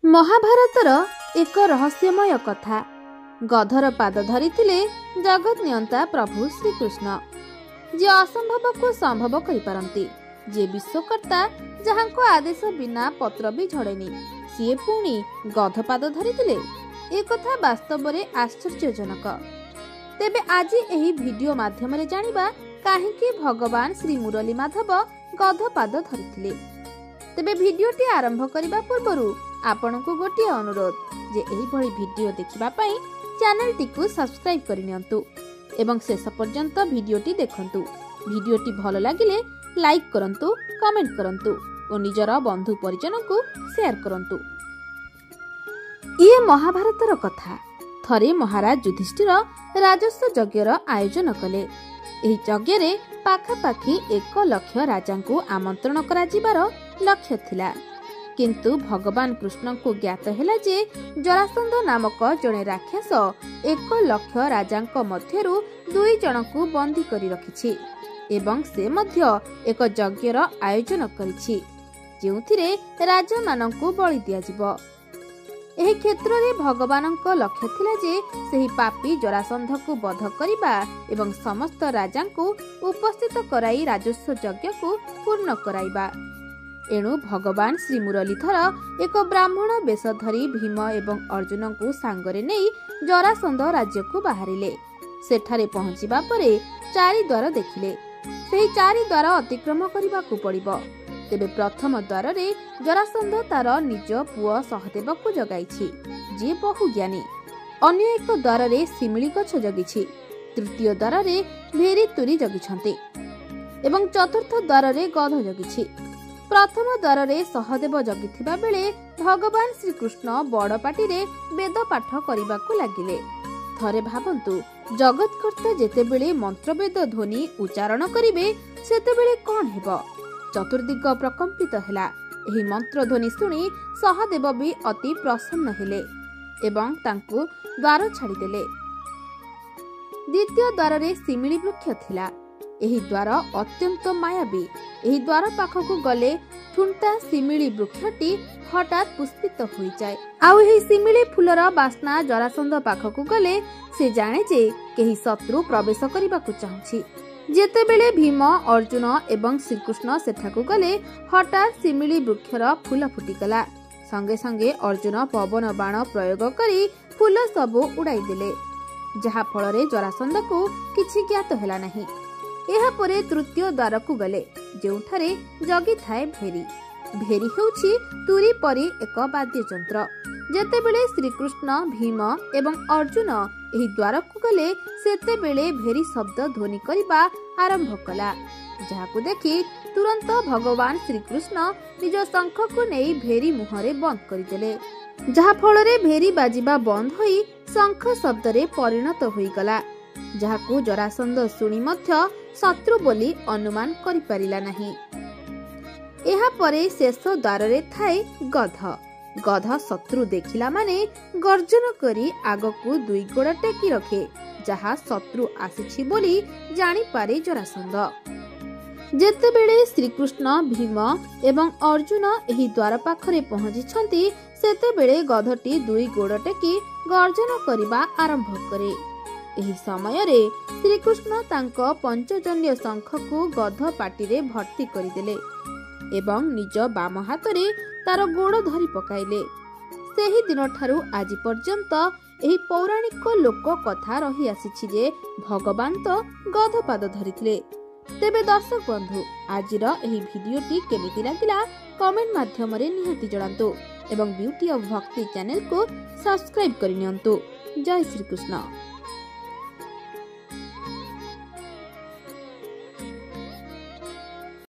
महाभारतर एक रहस्यमय कथा। गधर पाद धरिथिले जगत नियंता प्रभु श्रीकृष्ण, जे असंभव को संभव करि पारंती, जे विश्वकर्ता जहांको आदेश बिना पत्र भी झड़ेनी, सीए पुणी गध पाद धरिथिले। ए कथा वास्तव में आश्चर्यजनक। तेबे आज एही वीडियो माध्यम रे जानिबा काहेकि भगवान श्री मुरली माधव गध पाद धरिथिले। तेबे वीडियोटी आरंभ करिबा पूर्वरु आपनकु गोटे अनुरोध जे एही भली वीडियो देखिबा पई चैनल टिकु सब्सक्राइब करिनियंतु एवं शेष पर्यंत वीडियोटी देखंतु। वीडियोटी भलो लागिले लाइक करंतु, कमेंट करंतु और निजर बंधु परिजनकु शेयर करंतु। ये महाभारतर कथा। थरे महाराज युधिष्ठिर राजस्व यज्ञर आयोजन कले। एही यज्ञ रे पाखापाखी 1 लाख राजांकु आमंत्रण करा जिबार लक्ष्य थिला, किंतु भगवान कृष्ण को ज्ञात हैला जे जरासंध नामक जणे राक्षस 1 लाख राजांक मध्यरु 2 जनकु बंदी करी रखिछि एवं से मध्य एक यज्ञर आयोजन करिछि, जेउथिरे राजा मानंकु बलि दिया जिवो। एही क्षेत्र रे भगवानंक लक्ष्य थिला जे सेही पापी जरासंध को वध करिबा एवं समस्त राजांकु उपस्थित कराई राजस्व यज्ञ को पूर्ण कराइबा। एणु भगवान श्री मुरलीधर एक ब्राह्मण वेश धरी भीम एवं अर्जुन को सांगरे नहीं जरासंध राज्य को बाहरिले। सेठारे पहुंचिबा परे 4 द्वार देखिले। सेही 4 द्वार अतिक्रम करिबा को पड़िबो। तेबे प्रथम द्वार रे जरासंध तार निज पुओ सहदेव को जगाइछि, जे बहु ज्ञानी। अन्य एक द्वार रे सिमिली गछ जगिछि। तृतीय द्वार रे भेरी तुरी जगिछन्ते एवं चतुर्थ द्वार रे गध जगिछि। प्रथम द्वार रे सहदेव जगिथिबा बेले भगवान श्रीकृष्ण बड़ पाटी रे वेद पाठ करिबाकु लागिले। थरे भाबंतु, जगतकर्ता जेतेबेले मंत्रवेद ध्वनि उच्चारण करिवे सेतेबेले कोन हेबो। चतुर्दिग प्रकंपित हैला। एही मंत्र ध्वनि सुनी सहदेव भी अति प्रसन्न हेले एवं तांकु द्वार छाड़ी देले। द्वितीय द्वार रे सिमिली वृक्ष थिला। एही द्वार अत्यंत मायावी। एही द्वार पाखकु गले ठुंटा सिमिली वृक्षटी हठात पुष्पित होई जाय। आउ एही सिमिली फुलर बास्ना जरासंध पाखकु गले से जाने जे केही शत्रु प्रवेश करिबाकु चाहुछि। जेतेबेले भीम अर्जुन एवं श्रीकृष्ण सेठाकु गले हठात सिमिली वृक्षर फूल फुटिगला। संगे संगे अर्जुन पवन बाण प्रयोग करी फूल सबु उड़ाई देले, जहा फल रे जरासंध को किछि ज्ञात हैला नाही। एहा परे तृतीय द्वार को गले, जेउठारे जगी थाए भेरी। भेरी हेउछि तुरी परी एक वाद्य यंत्र। जेतेबेले श्रीकृष्ण भीम एवं अर्जुन एही द्वार को गले सेतेबेले भेरी शब्द ध्वनि करिबा आरंभ कला, जाहाकु देखि तुरंत भगवान श्रीकृष्ण निज शंख को नेई भेरी मुहरे बंद करिदेले, जहा फल रे भेरी बाजिबा बंद होई शंख शब्द रे परिणत होई गला, जाहाकु जरासंध सुनी मध्य शत्रु बोली अनुमान करि परिला नाही। एहा परे शेष द्वार रे थाए गध। गध शत्रु देखिला माने गर्जन करी आगकु 2 गोड़ टेकी रखे, जहा शत्रु आसीछि बोली जानि पारे जरासंध। जेतेबेले श्रीकृष्ण भीम एवं अर्जुन एही द्वार पाखरे पहुंचिछंती सेतेबेले गधटी 2 गोड़ टेकी गर्जन करिबा आरंभ करे। एही समय रे श्रीकृष्ण तांको पंचजन्य शंख को गध पाटी रे भर्ती करिदेले एवं निज बाम हाथ रे तार गोड़ धरी पकाइले। सेही दिन ठारू आज पर्यंत एही पौराणिक लोक कथा रही आसीछि जे भगवान तो गध पाद धरिथिले। तेबे दर्शक बंधु, आजिर एही भिडियोटी केमिति लागिला कमेंट माध्यम रे निहाती जणांतु एवं ब्यूटी ऑफ भक्ति चैनल को सब्सक्राइब करिनियंतु। जय श्री कृष्ण।